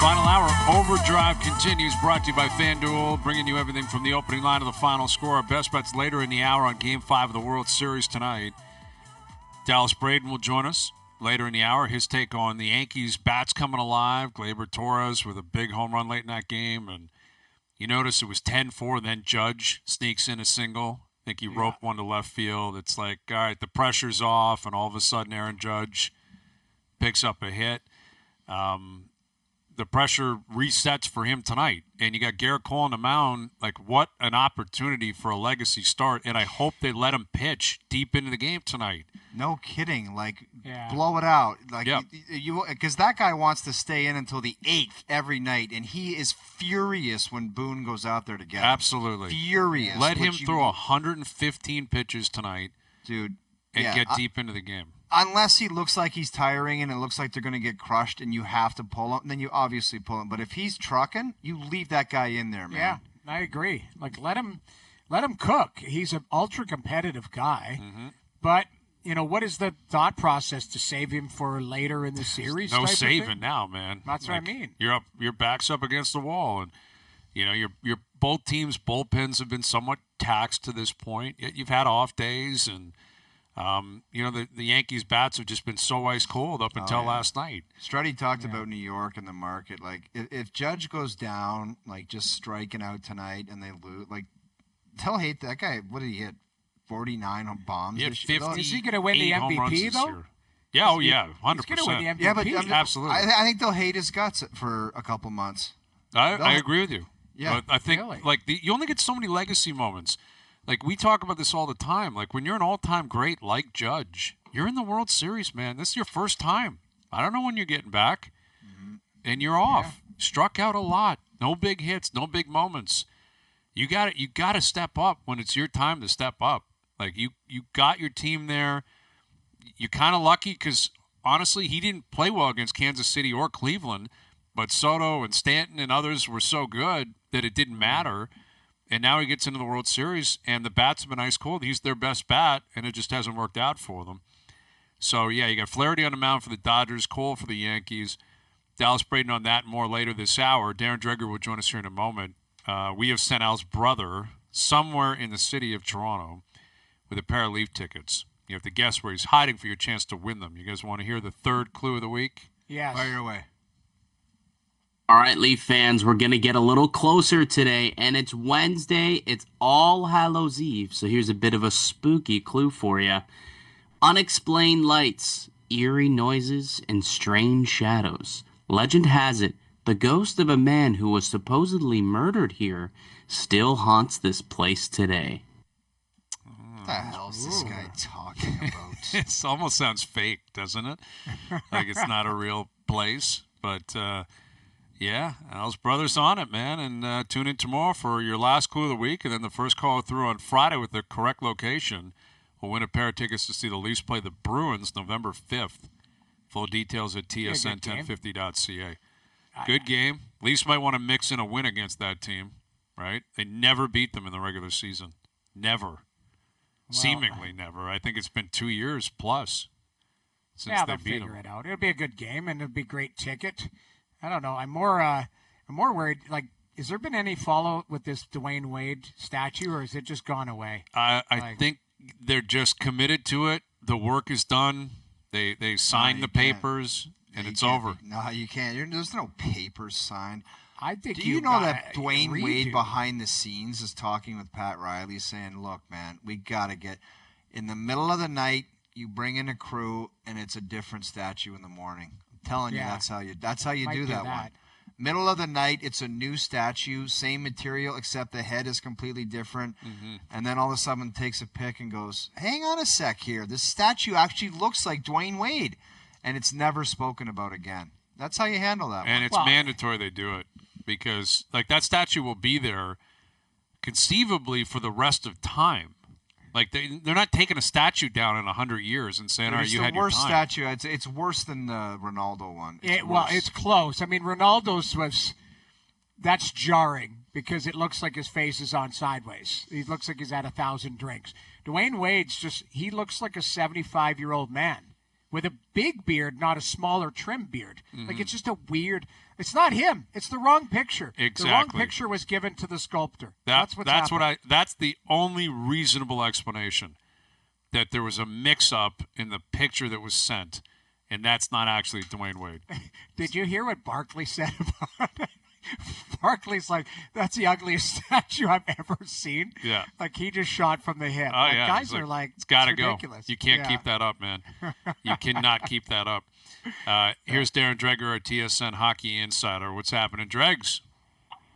Final hour, OverDrive continues, brought to you by FanDuel, bringing you everything from the opening line to the final score. Our best bets later in the hour on Game 5 of the World Series tonight. Dallas Braden will join us later in the hour. His take on the Yankees' bats coming alive. Gleyber Torres with a big home run late in that game. And you notice it was 10-4, then Judge sneaks in a single. I think he roped one to left field. It's like, all right, the pressure's off, and all of a sudden Aaron Judge picks up a hit. The pressure resets for him tonight. And you got Garrett Cole on the mound. Like, what an opportunity for a legacy start. And I hope they let him pitch deep into the game tonight. No kidding. Like, blow it out. Like, because that guy wants to stay in until the 8th every night. And he is furious when Boone goes out there to get him. Absolutely. Furious. Let him throw 115 pitches tonight. Dude. And get deep into the game. Unless he looks like he's tiring and it looks like they're going to get crushed and you have to pull him, then you obviously pull him. But if he's trucking, you leave that guy in there, man. Yeah, I agree. Like, let him cook. He's an ultra-competitive guy. Mm-hmm. But, you know, what is the thought process to save him for later in the series? No saving now, man. That's what I mean. Your back's up against the wall. And, you know, your both teams' bullpens have been somewhat taxed to this point. You've had off days and – you know, the Yankees' bats have just been so ice cold up until last night. Struddy talked about New York and the market. Like, if Judge goes down, like, just striking out tonight and they lose, like, they'll hate that guy. What did he hit? 49 bombs? He had 50. Is he going to win the MVP, though? Year. Yeah, 100%. He's going to win the MVP. Yeah, but absolutely. I think they'll hate his guts for a couple months. I agree with you. Yeah. But I think, you only get so many legacy moments. Like, we talk about this all the time. Like, when you're an all-time great like Judge, you're in the World Series, man. This is your first time. I don't know when you're getting back. Mm-hmm. And you're off. Yeah. Struck out a lot. No big hits, no big moments. You got to step up when it's your time to step up. Like, you got your team there. You're kind of lucky because, honestly, he didn't play well against Kansas City or Cleveland, but Soto and Stanton and others were so good that it didn't matter. And now he gets into the World Series, and the bats have been ice cold. He's their best bat, and it just hasn't worked out for them. So, yeah, you got Flaherty on the mound for the Dodgers, Cole for the Yankees. Dallas Braden on that and more later this hour. Darren Dreger will join us here in a moment. We have sent Al's brother somewhere in the city of Toronto with a pair of Leaf tickets. You have to guess where he's hiding for your chance to win them. You guys want to hear the third clue of the week? Yes. Fire away. All right, Leaf fans, we're going to get a little closer today, and it's Wednesday. It's All Hallows Eve, so here's a bit of a spooky clue for you. Unexplained lights, eerie noises, and strange shadows. Legend has it, the ghost of a man who was supposedly murdered here still haunts this place today. What the hell is this guy talking about? It almost sounds fake, doesn't it? Like it's not a real place, but... yeah, Al's brother's on it, man. And tune in tomorrow for your last clue of the week. And then the first call through on Friday with the correct location will win a pair of tickets to see the Leafs play the Bruins November 5th. Full details at tsn1050.ca. Good game. Leafs might want to mix in a win against that team, right? They never beat them in the regular season. Never. Well, seemingly never. I think it's been 2 years plus since they beat them. Figure it out. It'll be a good game, and it'll be a great ticket. I don't know. I'm more worried. Like, has there been any follow with this Dwayne Wade statue, or has it just gone away? I think they're just committed to it. The work is done. They signed the papers, and it's over. No, you can't. There's no papers signed. I think. Do you know that Dwayne Wade behind the scenes is talking with Pat Riley, saying, "Look, man, we got to get in the middle of the night. You bring in a crew, and it's a different statue in the morning." Telling you that's how you do that one. Middle of the night, it's a new statue, same material except the head is completely different. Mm-hmm. And then all of a sudden takes a pic and goes, "Hang on a sec here. This statue actually looks like Dwayne Wade." And it's never spoken about again. That's how you handle that and one. It's mandatory they do it because like that statue will be there conceivably for the rest of time. Like, they're not taking a statue down in 100 years and saying, all right, you had your time. It's the worst statue. It's worse than the Ronaldo one. It's close. I mean, Ronaldo's that's jarring because it looks like his face is on sideways. He looks like he's had 1,000 drinks. Dwayne Wade's he looks like a 75-year-old man with a big beard, not a smaller trim beard. Like, it's just a weird. It's not him. It's the wrong picture. Exactly. The wrong picture was given to the sculptor. That's happened. That's the only reasonable explanation, that there was a mix-up in the picture that was sent, and that's not actually Dwayne Wade. Did you hear what Barkley said about it? Barkley's like, that's the ugliest statue I've ever seen. Yeah. Like, he just shot from the hip. Oh, like, yeah. Guys are like, it's got to go. Ridiculous. You can't keep that up, man. You cannot keep that up. Here's Darren Dreger, our TSN Hockey Insider. What's happening, Dregs?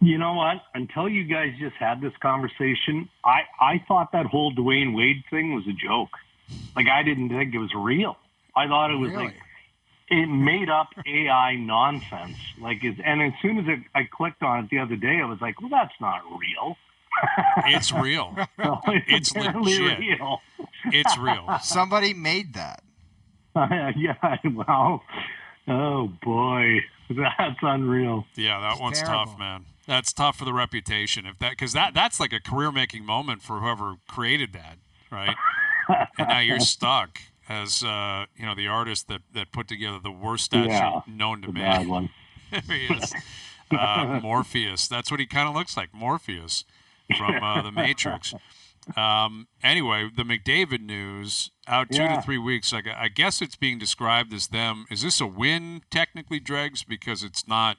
You know what? Until you guys just had this conversation, I thought that whole Dwayne Wade thing was a joke. Like, I didn't think it was real. I thought it was Really? like it made up AI nonsense. And as soon as I clicked on it the other day, I was like, well, that's not real. It's real. No, it's legit. Real. It's real. Somebody made that. Yeah, well, oh boy, that's unreal. Yeah, that one's terrible. tough, man. That's tough for the reputation. Because that's like a career-making moment for whoever created that, right? And now you're stuck as the artist that put together the worst statue known to man. Bad one. There he is. Morpheus. That's what he kind of looks like, Morpheus from The Matrix. Anyway, the McDavid news, out 2 to 3 weeks. I guess it's being described as them. Is this a win, technically, Dregs, because it's not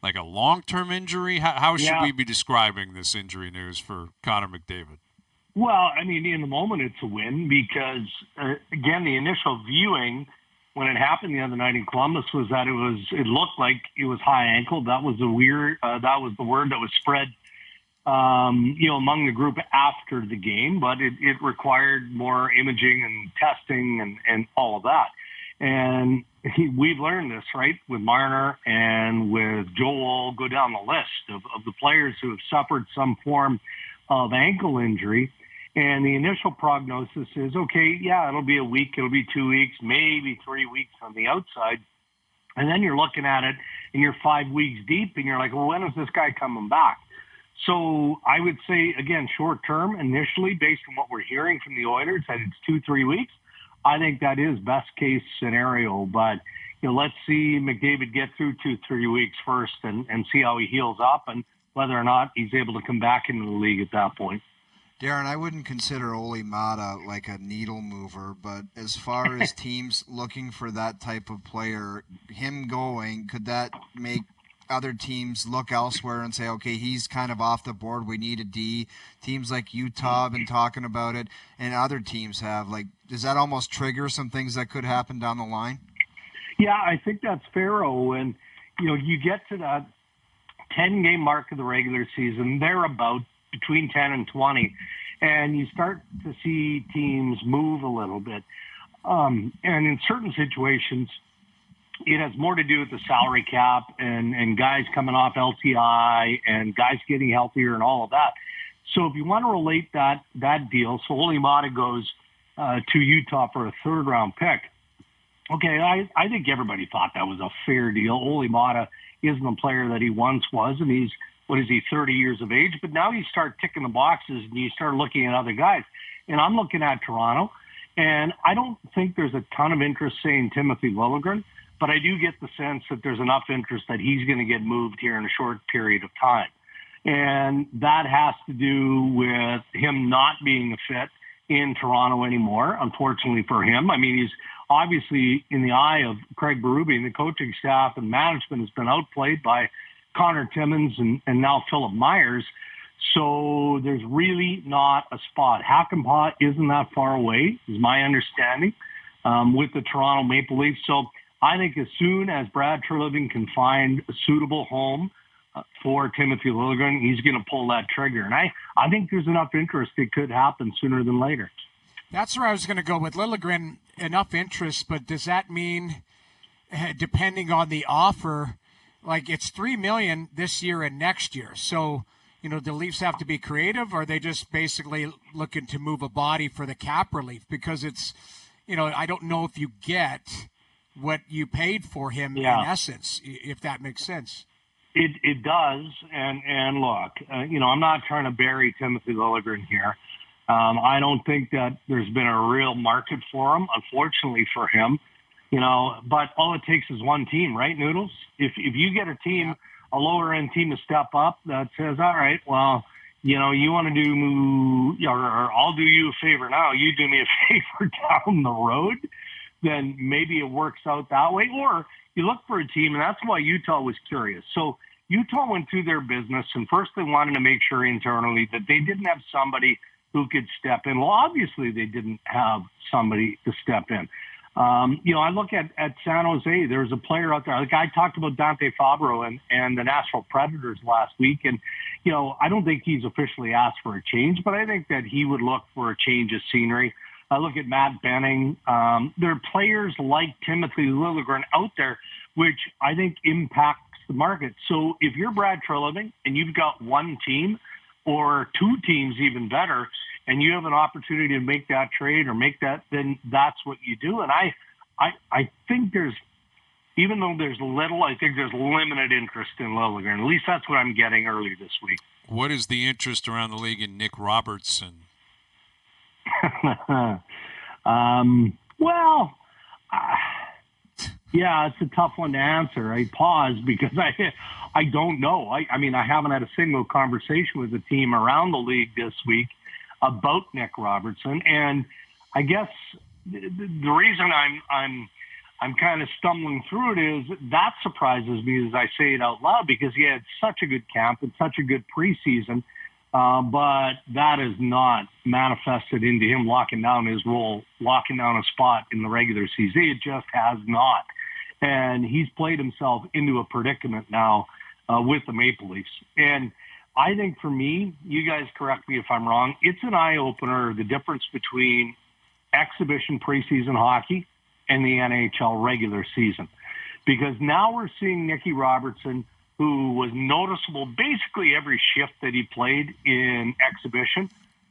like a long-term injury? How should we be describing this injury news for Connor McDavid? Well, I mean, in the moment, it's a win because, again, the initial viewing when it happened the other night in Columbus was that it looked like it was high ankle. That was the word that was spread, among the group after the game, but it required more imaging and testing and all of that. And we've learned this, right, with Marner and with Joel, go down the list of the players who have suffered some form of ankle injury. And the initial prognosis is, okay, yeah, it'll be a week, it'll be 2 weeks, maybe 3 weeks on the outside. And then you're looking at it and you're 5 weeks deep and you're like, well, when is this guy coming back? So I would say, again, short term, initially, based on what we're hearing from the Oilers, that it's 2-3 weeks. I think that is best case scenario. But, let's see McDavid get through 2-3 weeks first and see how he heals up and whether or not he's able to come back into the league at that point. Darren, I wouldn't consider Ole Mata like a needle mover, but as far as teams looking for that type of player, him going, could that make other teams look elsewhere and say, okay, he's kind of off the board, we need a D? Teams like Utah have been talking about it, and other teams have. Like, does that almost trigger some things that could happen down the line? Yeah, I think that's fair, and you get to that 10-game mark of the regular season, they're about between 10 and 20, and you start to see teams move a little bit. And in certain situations, it has more to do with the salary cap and guys coming off LTI and guys getting healthier and all of that. So if you want to relate that deal, so Ole Mata goes to Utah for a third-round pick. Okay, I think everybody thought that was a fair deal. Ole Mata isn't the player that he once was, and he's, 30 years of age? But now you start ticking the boxes and you start looking at other guys. And I'm looking at Toronto, and I don't think there's a ton of interest, say, in Timothy Liljegren, but I do get the sense that there's enough interest that he's going to get moved here in a short period of time. And that has to do with him not being a fit in Toronto anymore, unfortunately for him. I mean, he's obviously, in the eye of Craig Berube and the coaching staff and management, has been outplayed by Connor Timmins and now Philip Myers. So there's really not a spot. Hakanpää isn't that far away, is my understanding, with the Toronto Maple Leafs. So I think as soon as Brad Treliving can find a suitable home for Timothy Liljegren, he's going to pull that trigger. And I think there's enough interest it could happen sooner than later. That's where I was going to go with Liljegren, enough interest, but does that mean, depending on the offer, like it's $3 million this year and next year? So, the Leafs have to be creative, or are they just basically looking to move a body for the cap relief? Because it's, I don't know if you get what you paid for him in essence, if that makes sense. It does, and look, I'm not trying to bury Timothy Liljegren here, I don't think that there's been a real market for him, unfortunately for him. But all it takes is one team, right, Noodles? If you get a team, a lower end team to step up that says, all right, well, you want to do, or I'll do you a favor now, you do me a favor down the road, then maybe it works out that way. Or you look for a team, and that's why Utah was curious. So Utah went through their business, and first they wanted to make sure internally that they didn't have somebody who could step in. Well, obviously they didn't have somebody to step in. I look at San Jose. There's a player out there. Like I talked about Dante Fabro and the Nashville Predators last week. And, I don't think he's officially asked for a change, but I think that he would look for a change of scenery. I look at Matt Benning. There are players like Timothy Liljegren out there, which I think impacts the market. So if you're Brad Treliving and you've got one team or two teams even better, and you have an opportunity to make that trade or make that, then that's what you do. And I think even though there's little, I think there's limited interest in Liljegren. At least that's what I'm getting early this week. What is the interest around the league in Nick Robertson? Yeah, it's a tough one to answer. I pause because I don't know. I mean, I haven't had a single conversation with the team around the league this week about Nick Robertson, and I guess the reason I'm kind of stumbling through it is that surprises me as I say it out loud, because he had such a good camp and such a good preseason, but that is not manifested into him locking down his role, locking down a spot in the regular season. It just has not, and he's played himself into a predicament now with the Maple Leafs. And I think for me, you guys correct me if I'm wrong, it's an eye-opener, the difference between exhibition preseason hockey and the NHL regular season. Because now we're seeing Nicky Robertson, who was noticeable basically every shift that he played in exhibition,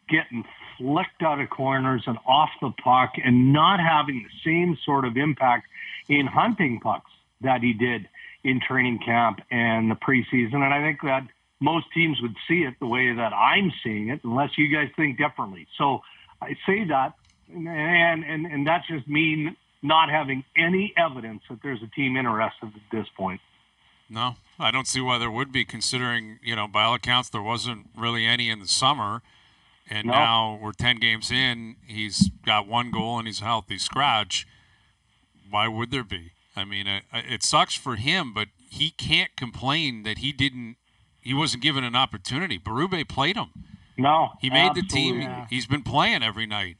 getting flicked out of corners and off the puck and not having the same sort of impact in hunting pucks that he did in training camp and the preseason. And I think that most teams would see it the way that I'm seeing it, unless you guys think differently. So I say that, and that's just me not having any evidence that there's a team interested at this point. No, I don't see why there would be, considering, by all accounts, there wasn't really any in the summer. And now we're 10 games in, he's got one goal and he's a healthy scratch. Why would there be? I mean, it sucks for him, but he can't complain that he wasn't given an opportunity. Berube played him. No, he made the team. Yeah. He's been playing every night.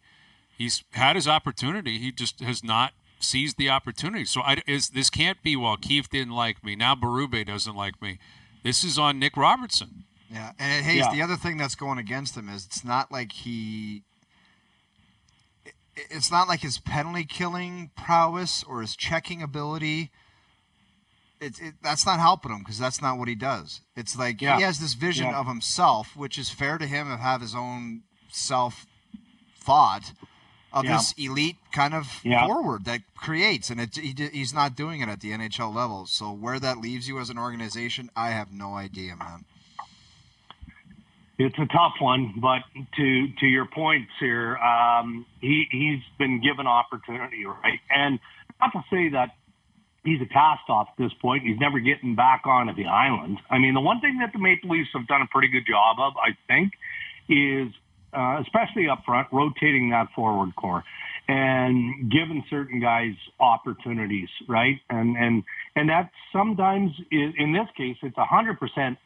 He's had his opportunity. He just has not seized the opportunity. So this can't be, well, Keefe didn't like me, now Berube doesn't like me. This is on Nick Robertson. Yeah, and Hayes, the other thing that's going against him is it's not like his penalty killing prowess or his checking ability. That's not helping him, because that's not what he does. It's like he has this vision of himself, which is fair to him, of have his own self-thought of this elite kind of forward that creates, and he's not doing it at the NHL level. So where that leaves you as an organization, I have no idea, man. It's a tough one, but to your points here, he's been given opportunity, right? And not to say that he's a cast-off at this point. He's never getting back onto the island. I mean, the one thing that the Maple Leafs have done a pretty good job of, I think, is especially up front, rotating that forward core and giving certain guys opportunities, right? And that sometimes, in this case, it's 100%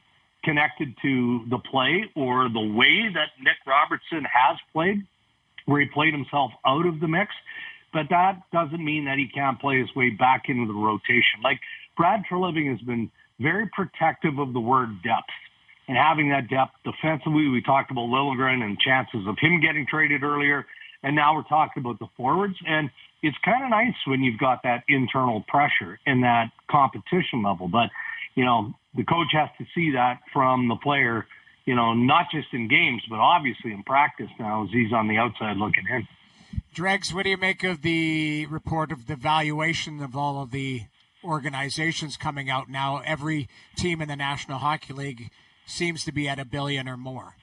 connected to the play or the way that Nick Robertson has played, where he played himself out of the mix. But that doesn't mean that he can't play his way back into the rotation. Like, Brad Treliving has been very protective of the word depth and having that depth defensively. We talked about Liljegren and chances of him getting traded earlier, and now we're talking about the forwards. And it's kind of nice when you've got that internal pressure and that competition level. But, the coach has to see that from the player, not just in games, but obviously in practice now as he's on the outside looking in. Dregs, what do you make of the report of the valuation of all of the organizations coming out now? Every team in the National Hockey League seems to be at $1 billion or more.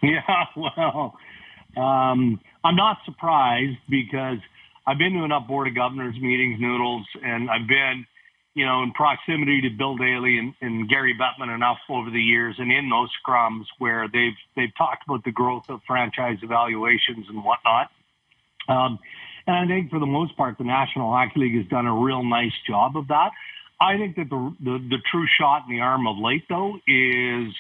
Yeah, well, I'm not surprised because I've been to enough Board of Governors meetings, Noodles, and I've been, in proximity to Bill Daly and Gary Bettman enough over the years, and in those scrums where they've talked about the growth of franchise evaluations and whatnot. And I think for the most part, the National Hockey League has done a real nice job of that. I think that the true shot in the arm of late, though, is,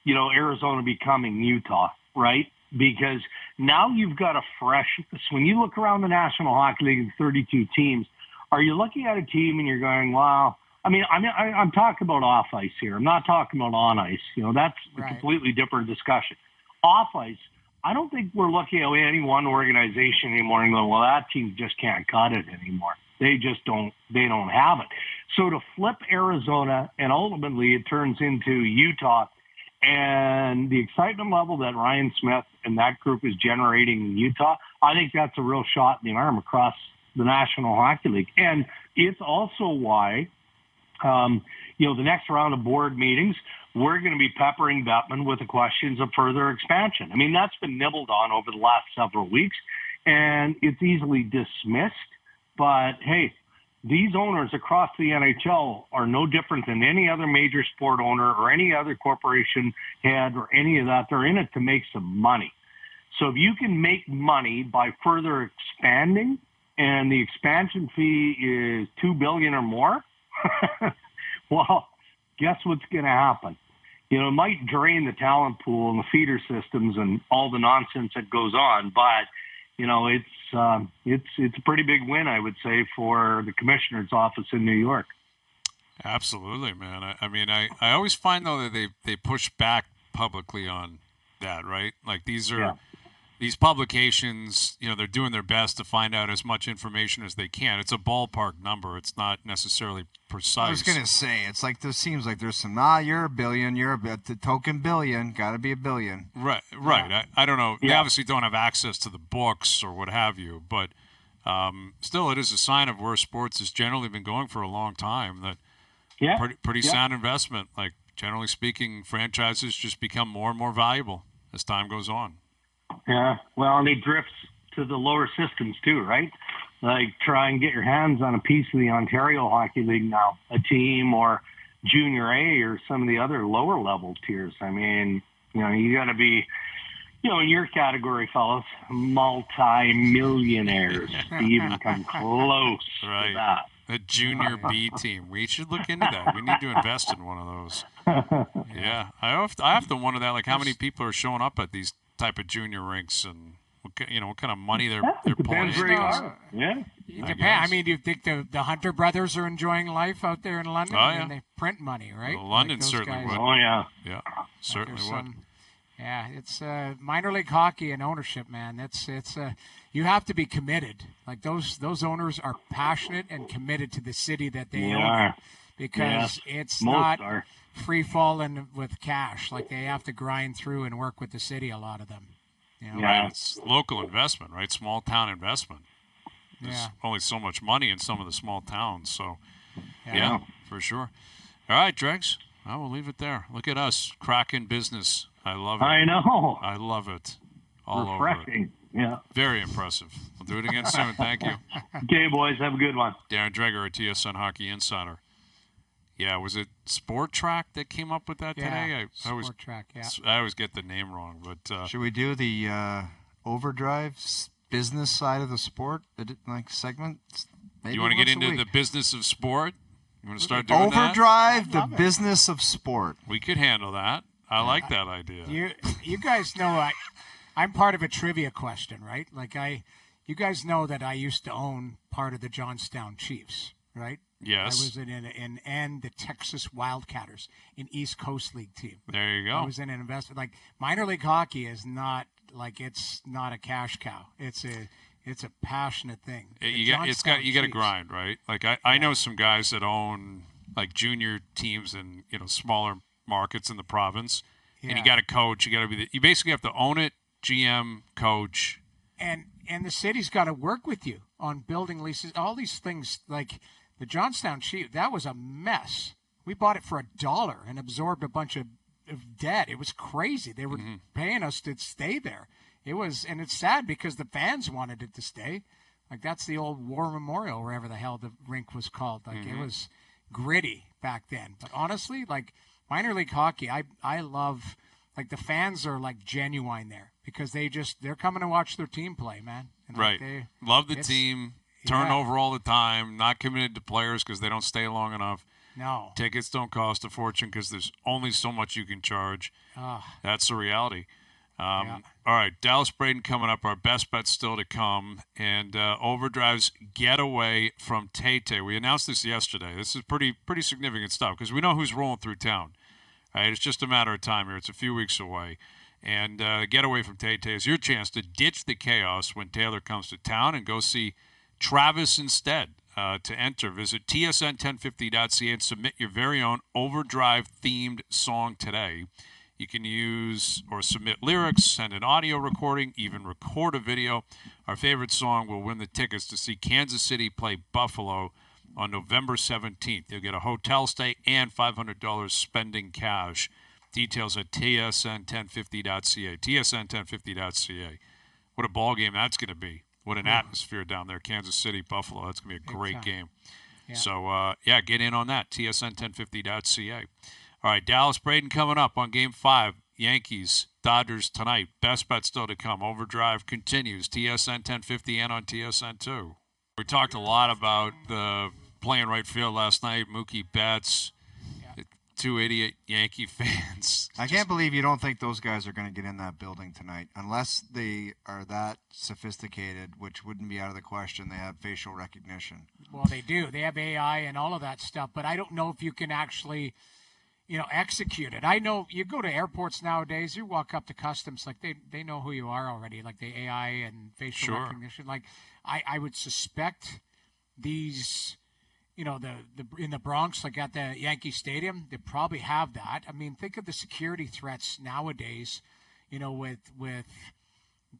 Arizona becoming Utah, right? Because now you've got a fresh, when you look around the National Hockey League and 32 teams, are you looking at a team and you're going, wow, I'm talking about off ice here. I'm not talking about on ice. That's a completely different discussion. Off ice, I don't think we're looking at any one organization anymore and going, well, that team just can't cut it anymore. They just don't have it. So to flip Arizona, and ultimately it turns into Utah, and the excitement level that Ryan Smith and that group is generating in Utah, I think that's a real shot in the arm across the National Hockey League. And it's also why, the next round of board meetings, we're going to be peppering Bettman with the questions of further expansion. That's been nibbled on over the last several weeks, and it's easily dismissed. But, hey, these owners across the NHL are no different than any other major sport owner or any other corporation head or any of that. They're in it to make some money. So if you can make money by further expanding, and the expansion fee is $2 billion or more, well, guess what's going to happen? It might drain the talent pool and the feeder systems and all the nonsense that goes on, but it's a pretty big win, I would say, for the commissioner's office in New York. Absolutely, man. I always find though that they push back publicly on that, right? Like these publications, they're doing their best to find out as much information as they can. It's a ballpark number. It's not necessarily precise. I was going to say, it's like there seems like there's some, you're a billion, the token billion, got to be a billion. Right. I don't know. Yeah. They obviously don't have access to the books or what have you, but still it is a sign of where sports has generally been going for a long time. That pretty sound investment. Like, generally speaking, franchises just become more and more valuable as time goes on. Yeah, well, and they drift to the lower systems too, right? Like try and get your hands on a piece of the Ontario Hockey League now, a team or Junior A or some of the other lower level tiers. You got to be, in your category, fellas, multi-millionaires to even come close to that. The Junior B team. We should look into that. We need to invest in one of those. Yeah, I have to wonder that, like how many people are showing up at these type of junior rinks and what kind of money they're pulling in. Yeah. It depends. Do you think the Hunter brothers are enjoying life out there in London? Oh, yeah. And they print money, right? Well, London certainly would. Oh, yeah. Yeah, certainly would. Yeah, it's minor league hockey and ownership, man. It's you have to be committed. Like those owners are passionate and committed to the city that they own, because it's not free falling with cash. Like they have to grind through and work with the city. A lot of them. Right. It's local investment, right? Small town investment. There's only so much money in some of the small towns, so yeah, for sure. All right, Dregs. I will leave it there. Look at us cracking business. I love it. I know. I love it. All refreshing. Over it. Yeah. Very impressive. We'll do it again soon. Thank you. Okay, boys. Have a good one. Darren Dreger at TSN Hockey Insider. Yeah, was it Sport Track that came up with that today? Sport Track, yeah. I always get the name wrong, but should we do the OverDrive business side of the sport, segment? Maybe you want to get into the business of sport? You want to start doing OverDrive, the business of sport. We could handle that. I like that idea. You guys know I'm part of a trivia question, right? You guys know that I used to own part of the Johnstown Chiefs, right? Yes. I was in the Texas Wildcatters, an East Coast League team. There you go. I was in an investment. Like minor league hockey is not it's not a cash cow. It's a passionate thing. You got to grind, right? Like I know some guys that own like junior teams in smaller markets in the province, and you got to coach. You got to you basically have to own it, GM, coach, and the city's got to work with you on building leases. All these things like. The Johnstown Chiefs, that was a mess. We bought it for $1 and absorbed a bunch of debt. It was crazy. They were paying us to stay there. it was, and it's sad because the fans wanted it to stay. Like, that's the old War Memorial, wherever the hell the rink was called. Like, it was gritty back then. But honestly, like, minor league hockey, I love, like, the fans are, like, genuine there because they're coming to watch their team play, man. And, like, Right. Love the team, turnover all the time, not committed to players because they don't stay long enough. No. Tickets don't cost a fortune because there's only so much you can charge. That's the reality. All right, Dallas Braden coming up. Our best bet still to come. And OverDrive's getaway from Tay-Tay. We announced this yesterday. This is pretty significant stuff because we know who's rolling through town. Right? It's just a matter of time here. It's a few weeks away. And getaway from Tay-Tay is your chance to ditch the chaos when Taylor comes to town and go see Travis instead. To enter, visit tsn1050.ca and submit your very own OverDrive-themed song today. You can use or submit lyrics, send an audio recording, even record a video. Our favorite song will win the tickets to see Kansas City play Buffalo on November 17th. You'll get a hotel stay and $500 spending cash. Details at tsn1050.ca. tsn1050.ca. What a ball game that's going to be. What an atmosphere down there. Kansas City, Buffalo. That's going to be a great game. Yeah. So, get in on that. tsn1050.ca. All right, Dallas Braden coming up on Game 5. Yankees, Dodgers tonight. Best bet still to come. OverDrive continues. TSN 1050 and on TSN 2. We talked a lot about the playing right field last night. Mookie Betts, 2 idiot Yankee fans. I can't believe you don't think those guys are going to get in that building tonight. Unless they are that sophisticated, which wouldn't be out of the question. They have facial recognition. Well, they do. They have AI and all of that stuff. But I don't know if you can actually execute it. I know you go to airports nowadays, you walk up to customs, like they know who you are already, like the AI and facial recognition. Like I would suspect these, the in the Bronx, like at the Yankee Stadium, they probably have that. I mean, think of the security threats nowadays, with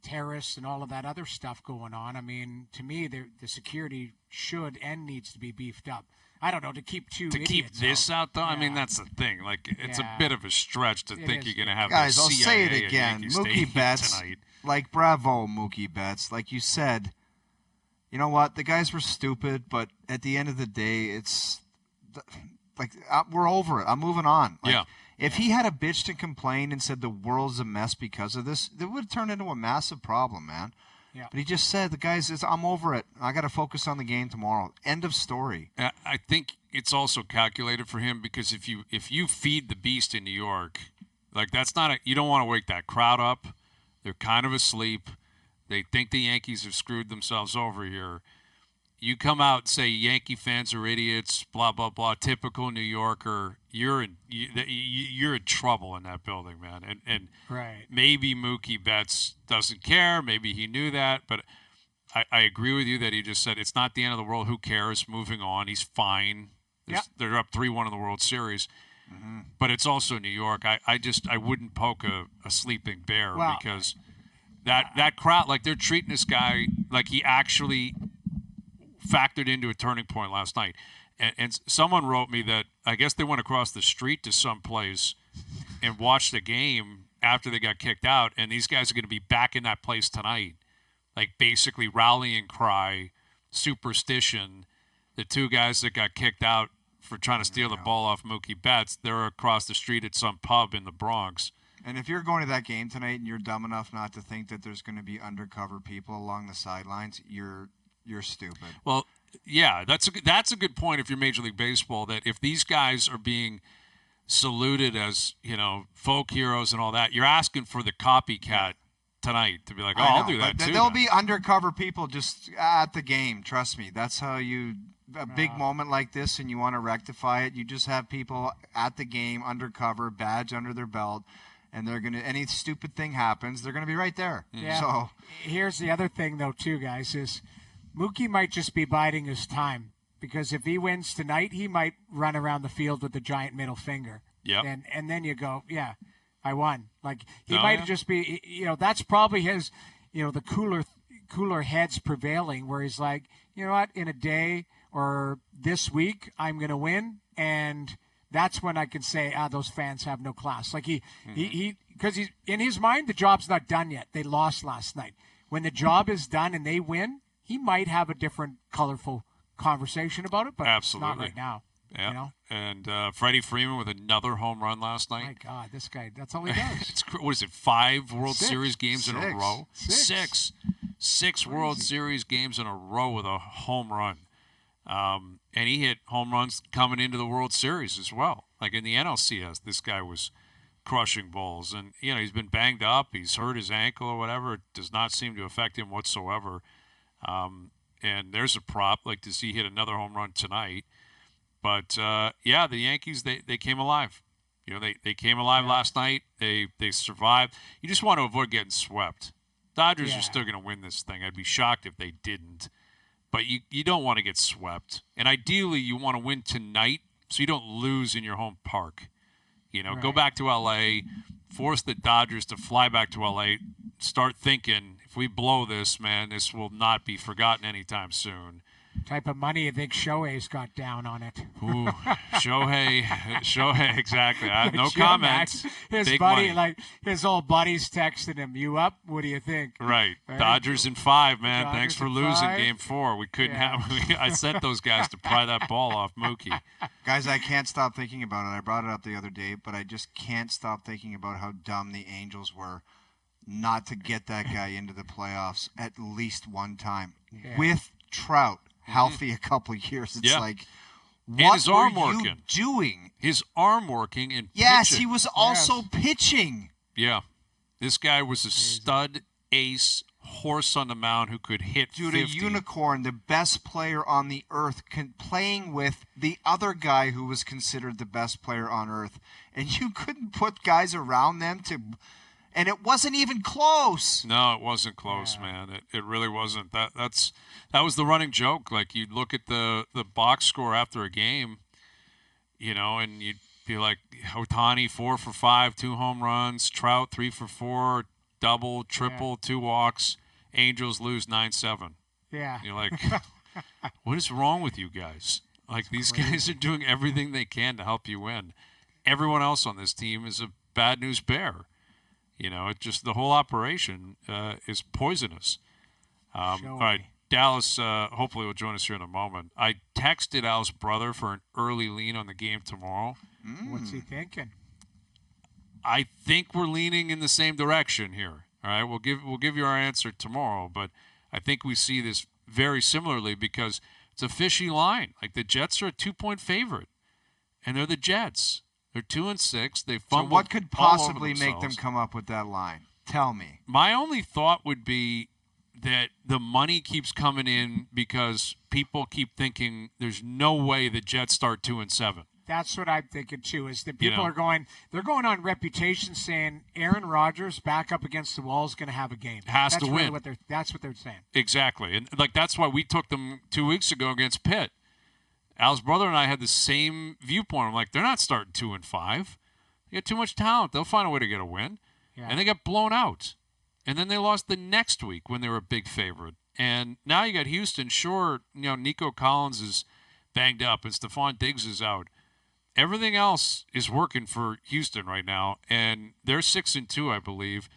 terrorists and all of that other stuff going on. I mean, to me, the security should and needs to be beefed up. I don't know, to keep this out, though. Yeah. I mean, that's the thing. Like, it's a bit of a stretch to think you're going to have guys. I'll say it again. Mookie Betts, tonight. Like, bravo, Mookie Betts. Like you said, you know what? The guys were stupid, but at the end of the day, it's like we're over it. I'm moving on. Like, if he had a bitched and complained and said the world's a mess because of this, it would have turned into a massive problem, man. Yeah. But he just said, the guy says, I'm over it. I got to focus on the game tomorrow. End of story. I think it's also calculated for him because if you feed the beast in New York, like you don't want to wake that crowd up. They're kind of asleep. They think the Yankees have screwed themselves over here. You come out and say Yankee fans are idiots, blah, blah, blah, typical New Yorker, you're in trouble in that building, man. And maybe Mookie Betts doesn't care. Maybe he knew that. But I agree with you that he just said it's not the end of the world. Who cares? Moving on. He's fine. They're up 3-1 in the World Series. Mm-hmm. But it's also New York. I wouldn't poke a sleeping bear because that crowd, like they're treating this guy like he actually factored into a turning point last night. And someone wrote me that I guess they went across the street to some place and watched the game after they got kicked out, and these guys are going to be back in that place tonight. Like basically rallying cry, superstition. The two guys that got kicked out for trying to steal the ball off Mookie Betts, they're across the street at some pub in the Bronx. And if you're going to that game tonight and you're dumb enough not to think that there's going to be undercover people along the sidelines, you're stupid. Well, yeah, that's a good point if you're Major League Baseball, that if these guys are being saluted as, folk heroes and all that, you're asking for the copycat tonight to be like, I'll do that too. There'll be undercover people just at the game. Trust me. That's how a big moment like this and you want to rectify it, you just have people at the game undercover, badge under their belt, and they're going to, any stupid thing happens, they're going to be right there. Yeah. So here's the other thing, though, too, guys, is Mookie might just be biding his time because if he wins tonight, he might run around the field with the giant middle finger. Yeah. And then you go, I won. Like he might just be, that's probably his, the cooler heads prevailing where he's like, you know what, in a day or this week, I'm going to win. And that's when I can say, those fans have no class. Like he because in his mind, the job's not done yet. They lost last night. When the job is done and they win, he might have a different, colorful conversation about it, but Absolutely. not right now. Yeah. You know? And Freddie Freeman with another home run last night. My God, this guy, that's all he does. What is it, 5 World Six. Series games in a row? Six. Six World Series games in a row with a home run. And he hit home runs coming into the World Series as well. Like in the NLCS, this guy was crushing balls. And, he's been banged up. He's hurt his ankle or whatever. It does not seem to affect him whatsoever. And there's a prop, like to see hit another home run tonight. But, the Yankees, they came alive. They came alive last night. They survived. You just want to avoid getting swept. Dodgers are still going to win this thing. I'd be shocked if they didn't. But you don't want to get swept. And ideally, you want to win tonight so you don't lose in your home park. Go back to L.A., force the Dodgers to fly back to L.A., start thinking, if we blow this, man, this will not be forgotten anytime soon. Type of money you think Shohei's got down on it. Ooh, Shohei, exactly. No comment. His Big buddy, money. his old buddies texting him, "You up? What do you think?" Right. Dodgers in 5, man. Dodgers Thanks for in losing 5. Game 4. We couldn't have. I sent those guys to pry that ball off Mookie. Guys, I can't stop thinking about it. I brought it up the other day, but I just can't stop thinking about how dumb the Angels were not to get that guy into the playoffs at least one time. Yeah. With Trout healthy a couple of years, it's like, and what his arm were you working. doing? His arm working and Yes, pitching. he was also pitching. Yeah. This guy was a stud ace horse on the mound who could hit Dude, 50. a unicorn, the best player on the earth, playing with the other guy who was considered the best player on earth. And you couldn't put guys around them to... And it wasn't even close. No, it wasn't close, man. It really wasn't. That was the running joke. Like, you'd look at the box score after a game, and you'd be like, Ohtani 4 for 5, 2 home runs, Trout 3 for 4, double, triple, 2 walks, Angels lose 9-7. Yeah. You're like, what is wrong with you guys? Like, these guys are doing everything they can to help you win. Everyone else on this team is a bad news bear. It just, the whole operation is poisonous. All right, Dallas hopefully will join us here in a moment. I texted Al's brother for an early lean on the game tomorrow. What's he thinking? I think we're leaning in the same direction here. All right, we'll give you our answer tomorrow, but I think we see this very similarly because it's a fishy line. Like, the Jets are a 2-point favorite, and they're the Jets. They're 2-6. They fumbled. So what could all over possibly make them themselves. come up with that line? Tell me. My only thought would be that the money keeps coming in because people keep thinking there's no way the Jets start 2-7. That's what I'm thinking too. Is that people are going? They're going on reputation saying Aaron Rodgers back up against the wall is going to have a game. Has that's to really win. That's what they're saying. Exactly, and that's why we took them 2 weeks ago against Pitt. Al's brother and I had the same viewpoint. I'm like, they're not starting 2-5. They got too much talent. They'll find a way to get a win. Yeah. And they got blown out. And then they lost the next week when they were a big favorite. And now you got Houston. Sure, Nico Collins is banged up and Stephon Diggs is out. Everything else is working for Houston right now. And they're 6-2, I believe.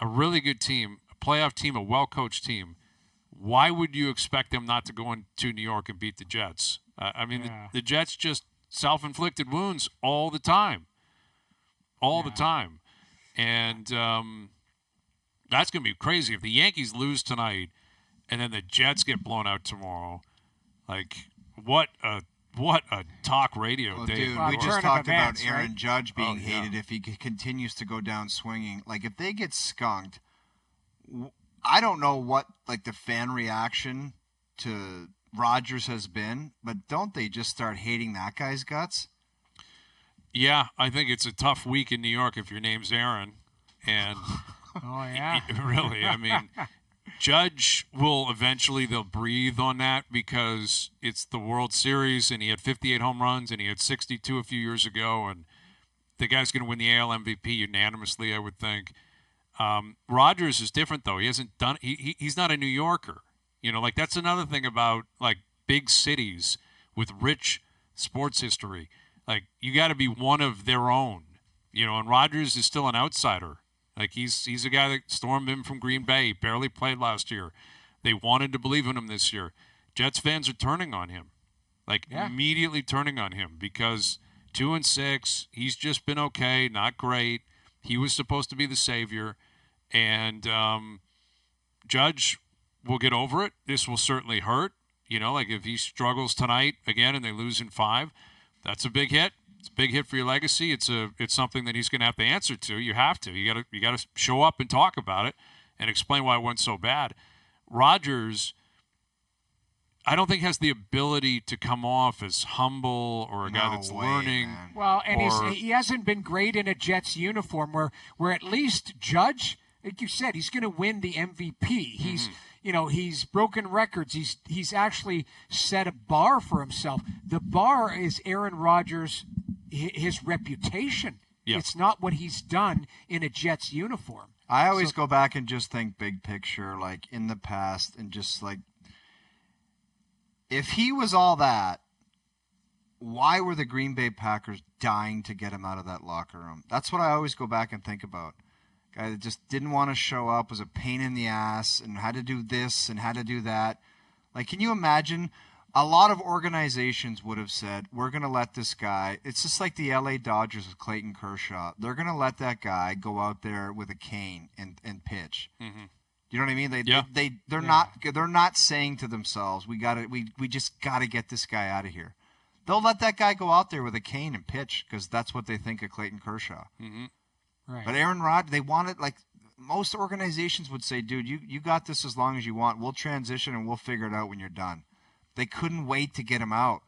A really good team, a playoff team, a well-coached team. Why would you expect them not to go into New York and beat the Jets? The Jets just self-inflicted wounds all the time. All the time. And that's going to be crazy. If the Yankees lose tonight and then the Jets get blown out tomorrow, like, what a talk radio day. Dude, Well, we turn just of talked events, about Aaron right? Judge being hated if he continues to go down swinging. Like, if they get skunked, I don't know what, like, the fan reaction to Rodgers has been, but don't they just start hating that guy's guts? Yeah, I think it's a tough week in New York if your name's Aaron. And Oh yeah. really, I mean, Judge will eventually, they'll breathe on that because it's the World Series and he had 58 home runs and he had 62 a few years ago. And the guy's going to win the AL MVP unanimously, I would think. Rodgers is different, though. He hasn't done he's not a New Yorker. Like, that's another thing about, like, big cities with rich sports history. Like, you got to be one of their own And Rogers is still an outsider. Like he's a guy that stormed in from Green Bay. He barely played last year. They wanted to believe in him this year. Jets fans are turning on him, immediately turning on him because 2-6. He's just been okay, not great. He was supposed to be the savior, and Judge will get over it. This will certainly hurt. If he struggles tonight again and they lose in 5, that's a big hit. It's a big hit for your legacy. It's something that he's going to have to answer to. You have to. You got to show up and talk about it and explain why it went so bad. Rodgers, I don't think has the ability to come off as humble or a guy that's learning. Man. Well, and he hasn't been great in a Jets uniform where at least Judge, like you said, he's going to win the MVP. He's broken records. He's actually set a bar for himself. The bar is Aaron Rodgers, his reputation. Yeah. It's not what he's done in a Jets uniform. I always go back and just think big picture, like in the past, and just like, if he was all that, why were the Green Bay Packers dying to get him out of that locker room? That's what I always go back and think about. Guy that just didn't want to show up, was a pain in the ass, and had to do this and had to do that. Like, can you imagine? A lot of organizations would have said, we're going to let this guy. It's just like the LA Dodgers with Clayton Kershaw. They're going to let that guy go out there with a cane and pitch. Mm-hmm. You know what I mean? They're not saying to themselves, we just got to get this guy out of here. They'll let that guy go out there with a cane and pitch because that's what they think of Clayton Kershaw. Mm-hmm. Right. But Aaron Rodgers, they want it like most organizations would say, dude, you got this as long as you want. We'll transition and we'll figure it out when you're done. They couldn't wait to get him out.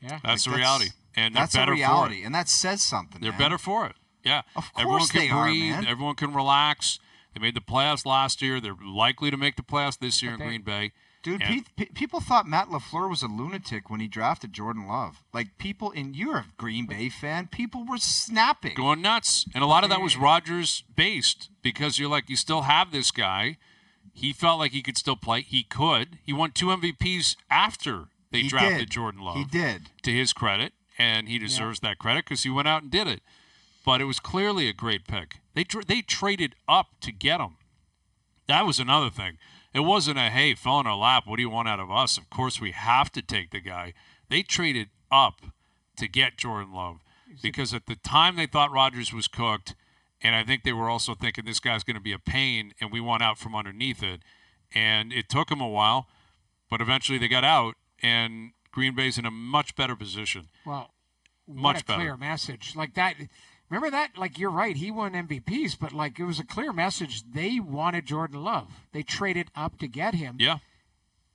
Yeah, that's the reality, and they're that's better a reality, for it. And that says something. They're man. better for it. Yeah, of course everyone can they breathe. are, man. Everyone can relax. They made the playoffs last year. They're likely to make the playoffs this year in Green Bay. Dude, people thought Matt LaFleur was a lunatic when he drafted Jordan Love. Like, you're a Green Bay fan. People were snapping. Going nuts. And a lot of that was Rodgers-based because you still have this guy. He felt like he could still play. He could. He won 2 MVPs after they drafted Jordan Love. He did. To his credit, and he deserves that credit because he went out and did it. But it was clearly a great pick. They traded up to get him. That was another thing. It wasn't hey, fell in our lap, what do you want out of us? Of course we have to take the guy. They traded up to get Jordan Love because at the time they thought Rodgers was cooked, and I think they were also thinking this guy's going to be a pain, and we want out from underneath it. And it took them a while, but eventually they got out, and Green Bay's in a much better position. Well, much better. Clear message. Like that. Remember that? Like, you're right. He won MVPs, but it was a clear message. They wanted Jordan Love. They traded up to get him. Yeah.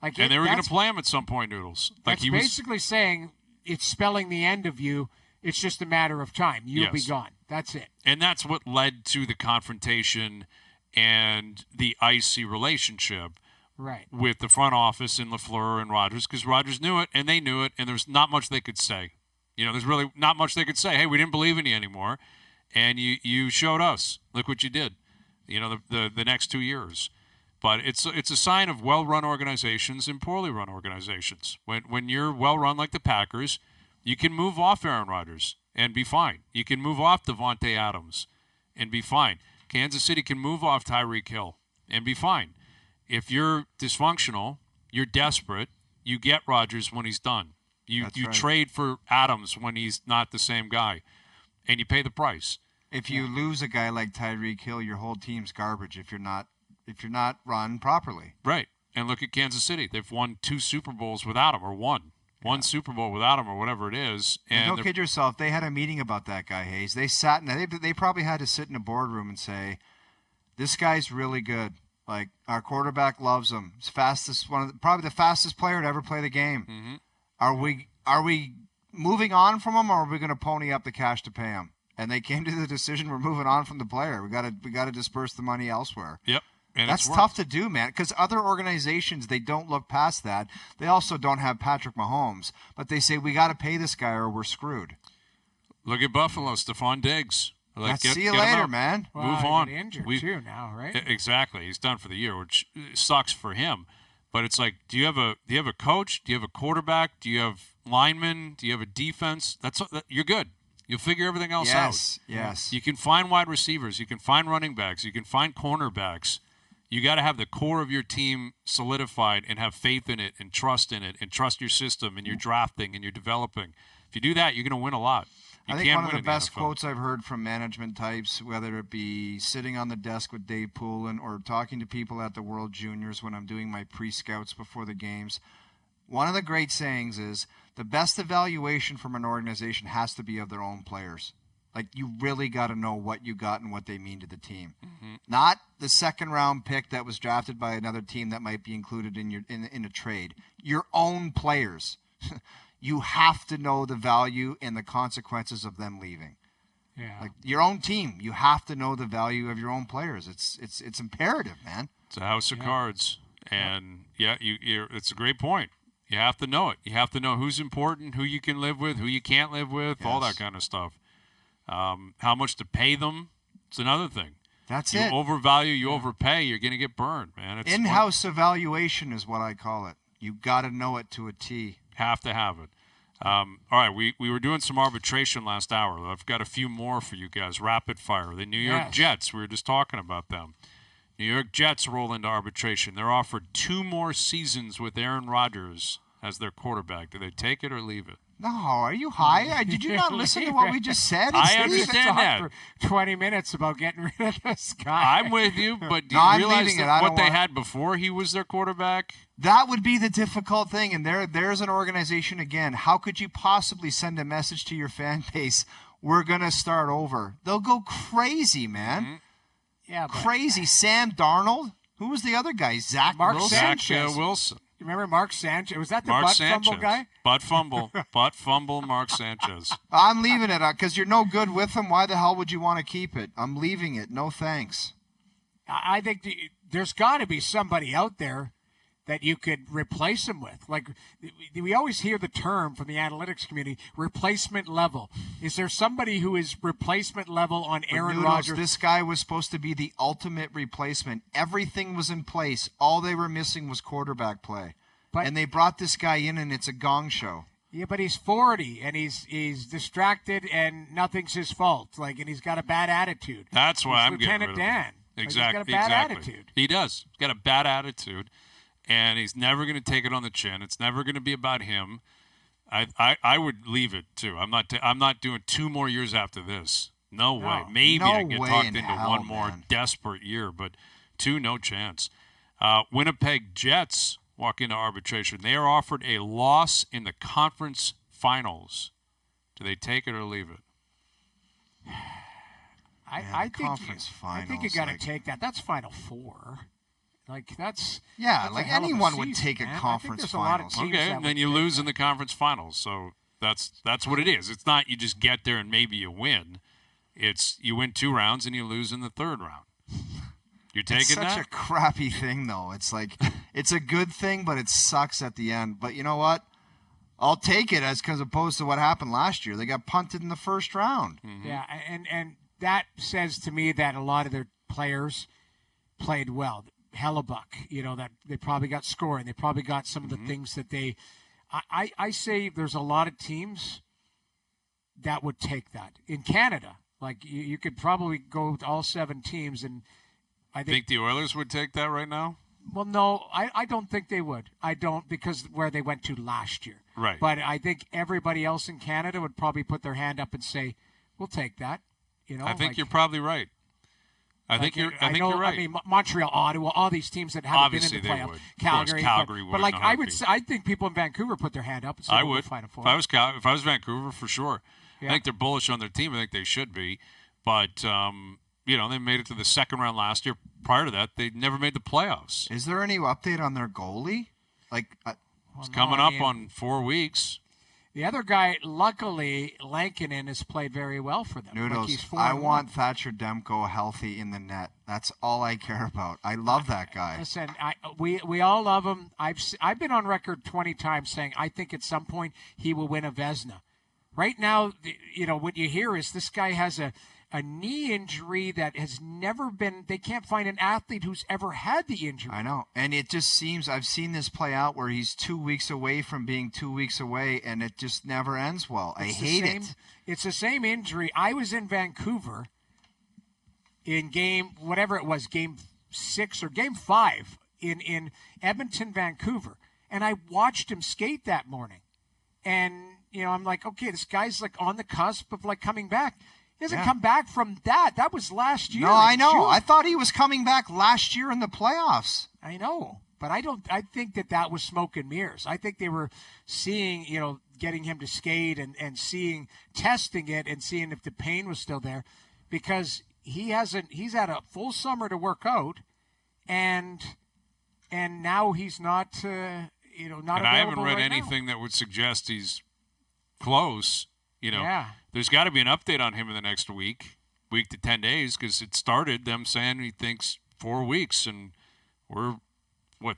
And they were going to play him at some point, Noodles. That's basically saying it's spelling the end of you. It's just a matter of time. You'll be gone. That's it. And that's what led to the confrontation and the icy relationship with the front office and LaFleur and Rodgers, because Rodgers knew it and they knew it, and there's not much they could say. There's really not much they could say. Hey, we didn't believe in you anymore, and you showed us. Look what you did. The next 2 years. But it's a sign of well-run organizations and poorly run organizations. When you're well-run like the Packers, you can move off Aaron Rodgers and be fine. You can move off Devontae Adams and be fine. Kansas City can move off Tyreek Hill and be fine. If you're dysfunctional, you're desperate, you get Rodgers when he's done. You trade for Adams when he's not the same guy, and you pay the price. If you lose a guy like Tyreek Hill, your whole team's garbage if you're not run properly. Right. And look at Kansas City. They've won 2 Super Bowls without him, or one Super Bowl without him, or whatever it is. And don't kid yourself. They had a meeting about that guy, Hayes. They sat and they probably had to sit in a boardroom and say, this guy's really good. Like, our quarterback loves him. He's probably the fastest player to ever play the game. Mm-hmm. Are we moving on from him, or are we going to pony up the cash to pay him? And they came to the decision, we're moving on from the player. We got to disperse the money elsewhere. Yep. And that's tough to do, man, because other organizations, they don't look past that. They also don't have Patrick Mahomes, but they say, we got to pay this guy or we're screwed. Look at Buffalo, Stephon Diggs. See you later, man. Well, move on. Injured too now, right? Exactly. He's done for the year, which sucks for him. But it's like, do you have a coach? Do you have a quarterback? Do you have linemen? Do you have a defense? You're good. You'll figure everything else out. Yes. You can find wide receivers. You can find running backs. You can find cornerbacks. You got to have the core of your team solidified and have faith in it and trust your system and your drafting and your developing. If you do that, you're going to win a lot. I think one of the best quotes I've heard from management types, whether it be sitting on the desk with Dave Poulin or talking to people at the World Juniors when I'm doing my pre-scouts before the games, one of the great sayings is the best evaluation from an organization has to be of their own players. Like, you really got to know what you got and what they mean to the team. Mm-hmm. Not the second-round pick that was drafted by another team that might be included in a trade. Your own players. You have to know the value and the consequences of them leaving. Yeah. Like, your own team, you have to know the value of your own players. It's imperative, man. It's a house of cards. And, it's a great point. You have to know it. You have to know who's important, who you can live with, who you can't live with, all that kind of stuff. How much to pay them, it's another thing. That's it. You overvalue, you overpay, you're going to get burned, man. It's in-house evaluation is what I call it. You got to know it to a T. Have to have it. All right, we were doing some arbitration last hour. I've got a few more for you guys. Rapid fire. The New York Jets, we were just talking about them. New York Jets roll into arbitration. They're offered 2 more seasons with Aaron Rodgers as their quarterback. Do they take it or leave it? No, are you high? Did you not listen to what we just said? I understand that. For 20 minutes about getting rid of this guy. I'm with you, but do you realize what they had before he was their quarterback? That would be the difficult thing, and there's an organization again. How could you possibly send a message to your fan base, we're going to start over? They'll go crazy, man. Mm-hmm. Yeah, crazy. Sam Darnold? Who was the other guy? Zach Wilson? Zach Wilson. Remember Mark Sanchez? Was that the Butt Fumble guy? Butt fumble, Mark Sanchez. I'm leaving it because you're no good with him. Why the hell would you want to keep it? I'm leaving it. No thanks. I think there's got to be somebody out there that you could replace him with. Like, we always hear the term from the analytics community, replacement level. Is there somebody who is replacement level on Aaron Rodgers? This guy was supposed to be the ultimate replacement. Everything was in place. All they were missing was quarterback play. And they brought this guy in, and it's a gong show. Yeah, but he's 40, and he's distracted, and nothing's his fault. Like, and he's got a bad attitude. That's why I'm getting rid of him. Lieutenant Dan. Exactly. Like, he's got a bad attitude. He does. He's got a bad attitude. And he's never going to take it on the chin. It's never going to be about him. I would leave it too. I'm not doing 2 more years after this. No way. Maybe I get talked into one more desperate year, but 2, no chance. Winnipeg Jets walk into arbitration. They are offered a loss in the conference finals. Do they take it or leave it? I think you got to take that. That's Final Four. Like, that's anyone would take a conference finals. Okay, and then you lose in the conference finals. So that's what it is. It's not you just get there and maybe you win. It's you win 2 rounds and you lose in the 3rd round. You're taking that? It's such a crappy thing, though. It's like it's a good thing, but it sucks at the end. But you know what? I'll take it as opposed to what happened last year. They got punted in the 1st round. Mm-hmm. Yeah, and that says to me that a lot of their players played well. Hellebuck, that they probably got scoring. They probably got some of the things that they I say there's a lot of teams that would take that. In Canada, like you could probably go with all 7 teams, and I think the Oilers would take that right now? Well, no, I don't think they would. I don't, because where they went to last year. Right. But I think everybody else in Canada would probably put their hand up and say, we'll take that. I think you're probably right. I think you're right. I mean, Montreal, Ottawa, all these teams that haven't been in the playoffs. Calgary would. But like I think people in Vancouver put their hand up and say, I would. Final Four. If I was Vancouver, for sure. Yeah. I think they're bullish on their team. I think they should be. But they made it to the 2nd round last year. Prior to that, they never made the playoffs. Is there any update on their goalie? It's coming up on 4 weeks. The other guy, luckily, Lankinen has played very well for them. Noodles, I want Thatcher Demko healthy in the net. That's all I care about. I love that guy. Listen, we all love him. I've been on record 20 times saying I think at some point he will win a Vezina. Right now, what you hear is this guy has a a knee injury that has never been, they can't find an athlete who's ever had the injury. I know. And it just seems, I've seen this play out where he's 2 weeks away from being 2 weeks away, and it just never ends well. I hate it. It's the same injury. I was in Vancouver in game 6 or game 5 in Edmonton, Vancouver. And I watched him skate that morning. And, I'm like, okay, this guy's like on the cusp of like coming back. He hasn't come back from that. That was last year. No, I know. June. I thought he was coming back last year in the playoffs. I know. But I think that was smoke and mirrors. I think they were seeing, getting him to skate and testing it and seeing if the pain was still there, because he's had a full summer to work out, and now he's not, not and available. I haven't read right anything now. that would suggest he's close. Yeah. There's got to be an update on him in the next week to 10 days, because it started them saying he thinks 4 weeks, and we're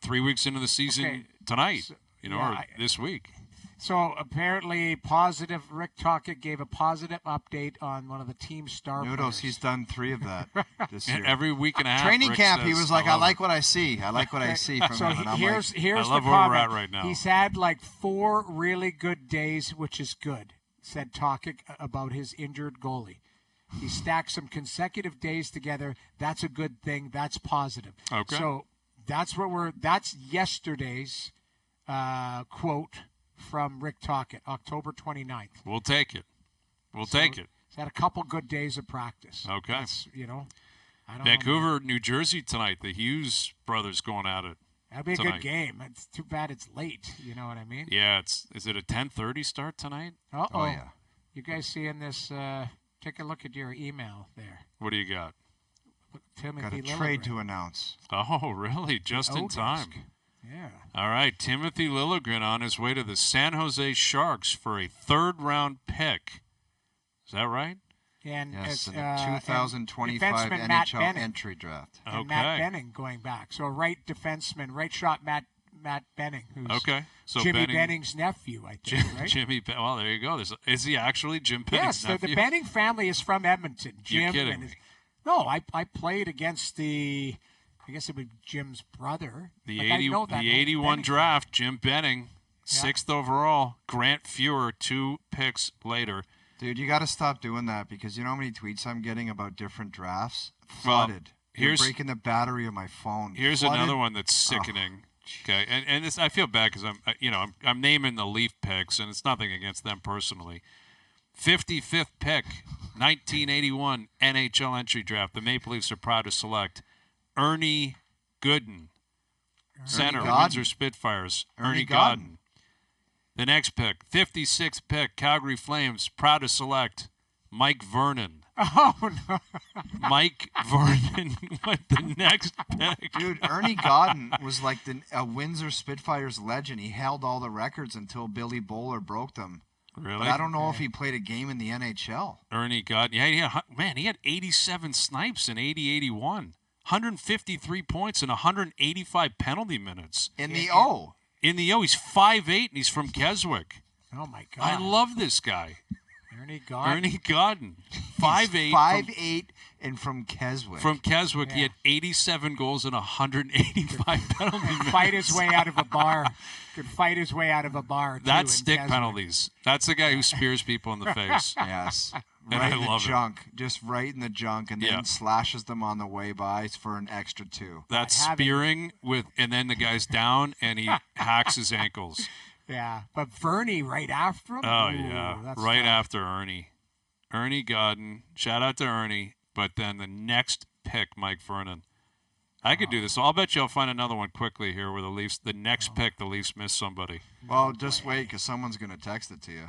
3 weeks into the season tonight, or this week. So apparently positive. Rick Tocchet gave a positive update on one of the team star Noodles, players. he's done 3 of that this year. And every week and a half. Training Rick camp, says, he was like, I like what I see. I like what I see from so him. And here's I love the where comment. we're at right now. He's had like 4 really good days, which is good, said Tocchet about his injured goalie. He stacked some consecutive days together. That's a good thing. That's positive. Okay. So that's yesterday's quote from Rick Tocchet, October 29th. We'll take it. We'll take it. He's had a couple good days of practice. Okay. That's, I don't Vancouver, New Jersey tonight. The Hughes brothers going at it. That'll be a tonight. good game. It's too bad it's late. You know what I mean? Yeah. Is it a 10:30 start tonight? Uh-oh. Oh, yeah. You guys seeing this? Take a look at your email there. What do you got? Timothy Got a trade Liljegren. to announce. Oh, really? Just in time. Yeah. All right. Timothy Liljegren on his way to the San Jose Sharks for a 3rd-round pick. Is that right? And Yes, it's, in the 2025 defenseman Matt NHL Benning. entry draft. And Okay. Matt Benning going back. So right defenseman, right shot Matt Benning, who's Okay. So Jimmy Benning's nephew, I think, right? Jimmy. Well, there you go. Is he actually Jim Benning's Yes, nephew? the Benning family is from Edmonton. Jim You're kidding and me. No, I played against I guess it would be Jim's brother. The Like, I know that whole 81 Benning draft, Jim Benning, Yeah. 6th overall. Grant Fuhrer, 2 picks later. Dude, you got to stop doing that, because you know how many tweets I'm getting about different drafts? Well, Flooded. You're here's- breaking the battery of my phone. Here's Flooded. another one that's sickening. Okay, and this, I feel bad because I'm naming the Leaf picks, and it's nothing against them personally. 55th pick, 1981 NHL entry draft. The Maple Leafs are proud to select Ernie Gooden, center, Godden. Windsor Spitfires. Ernie Godden. The next pick, 56th pick, Calgary Flames, proud to select Mike Vernon. Oh, no. Mike Vernon with the next pick. Dude, Ernie Godden was like a Windsor Spitfires legend. He held all the records until Billy Bowler broke them. Really? But I don't know if he played a game in the NHL. Ernie Godden. Yeah, he had 87 snipes in 80-81. 153 points and 185 penalty minutes. In the O. In the O, he's 5'8", and he's from Keswick. Oh, my God. I love this guy. Ernie Godden. Ernie Godden. 5'8". 5'8" and from Keswick. From Keswick, he Yeah. had 87 goals and 185 penalty minutes. Fight his way out of a bar. Could fight his way out of a bar, too. That's in stick Keswick. penalties. That's the guy who spears people in the face. Yes. And Right I in the love it. junk. Just right in the junk, and then Yeah. slashes them on the way by for an extra 2. That's having- spearing and then the guy's down and he hacks his ankles. Yeah, but Vernie right after him? Oh, Ooh, yeah. that's Right tough. after Ernie. Ernie Godden. Shout out to Ernie. But then the next pick, Mike Vernon. I could do this. So I'll bet you I'll find another one quickly here where the next pick, the Leafs miss somebody. Well, just wait, because someone's going to text it to you.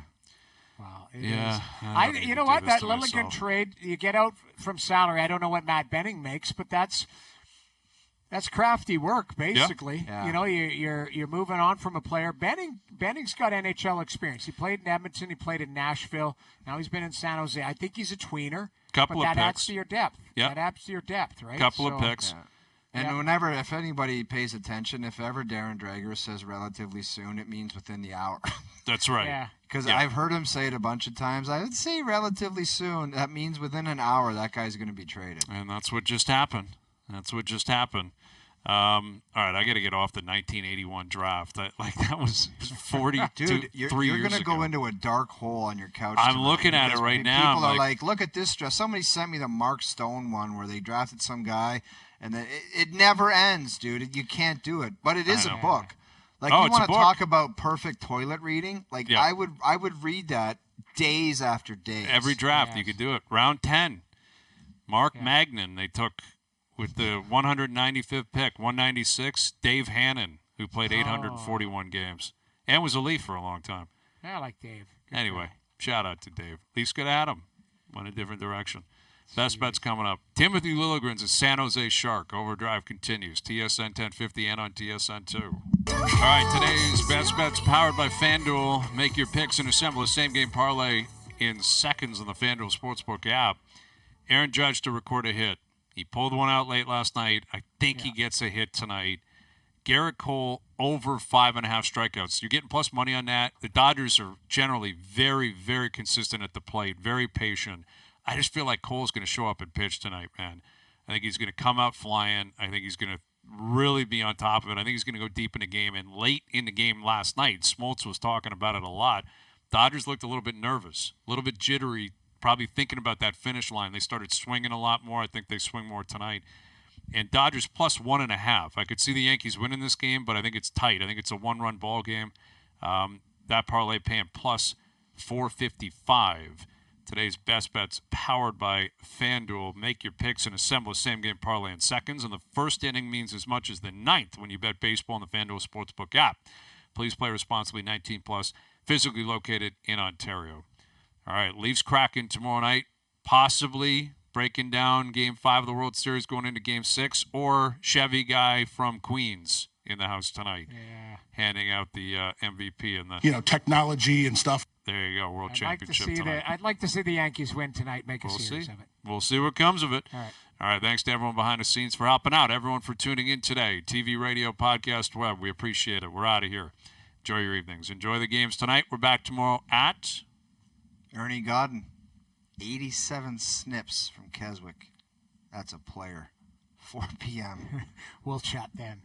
Wow, it Yeah. is. I don't You need know to what? do this That to Liljegren myself. trade, you get out from salary. I don't know what Matt Benning makes, but that's crafty work, basically. Yeah. You know, you're moving on from a player. Benning's got NHL experience. He played in Edmonton. He played in Nashville. Now he's been in San Jose. I think he's a tweener. Couple but of that adds picks. to your depth. Yeah. That adds to your depth, right? Couple of So- picks. Yeah. And Yeah. whenever, if anybody pays attention, if ever Darren Dreger says relatively soon, it means within the hour. That's right. Yeah. Because I've heard him say it a bunch of times. I would say relatively soon. That means within an hour that guy's going to be traded. And that's what just happened. All right, I got to get off the 1981 draft. That was 42 Dude, you're going to go into a dark hole on your couch. I'm tonight, looking at it right now. People are like, look at this draft. Somebody sent me the Mark Stone one where they drafted some guy, and it never ends, dude. You can't do it. But it is a book. Like, you want to talk about perfect toilet reading? Like, I would read that days after days. Every draft, you could do it. Round 10, Mark Magnan, they took with the 195th pick, 196, Dave Hannon, who played 841 games and was a Leaf for a long time. I like Dave. Anyway, shout out to Dave. Leafs could add him. Went a different direction. Best bets coming up. Timothy Liljegren's a San Jose Shark. Overdrive continues. TSN 1050 and on TSN 2. All right, today's Best Bets powered by FanDuel. Make your picks and assemble a same-game parlay in seconds on the FanDuel Sportsbook app. Aaron Judge to record a hit. He pulled one out late last night. I think he gets a hit tonight. Garrett Cole over 5.5 strikeouts. You're getting plus money on that. The Dodgers are generally very, very consistent at the plate, very patient. I just feel like Cole's going to show up and pitch tonight, man. I think he's going to come out flying. I think he's going to really be on top of it. I think he's going to go deep in the game. And late in the game last night, Smoltz was talking about it a lot. Dodgers looked a little bit nervous, a little bit jittery, probably thinking about that finish line. They started swinging a lot more. I think they swing more tonight. And Dodgers plus 1.5. I could see the Yankees winning this game, but I think it's tight. I think it's a one-run ball game. That parlay paying plus 455. Today's Best Bets powered by FanDuel. Make your picks and assemble a same-game parlay in seconds. And the first inning means as much as the ninth when you bet baseball in the FanDuel Sportsbook app. Please play responsibly, 18 plus, physically located in Ontario. All right, Leafs Kraken tomorrow night, possibly breaking down Game 5 of the World Series going into Game 6, or Chevy guy from Queens in the house tonight, handing out the MVP and the technology and stuff. There you go, World Championship tonight. I'd like to see the Yankees win tonight, make a series of it. We'll see what comes of it. All right, thanks to everyone behind the scenes for helping out, everyone for tuning in today. TV, radio, podcast, web, we appreciate it. We're out of here. Enjoy your evenings. Enjoy the games tonight. We're back tomorrow at... Ernie Godden, 87 snips from Keswick. That's a player. 4 p.m. We'll chat then.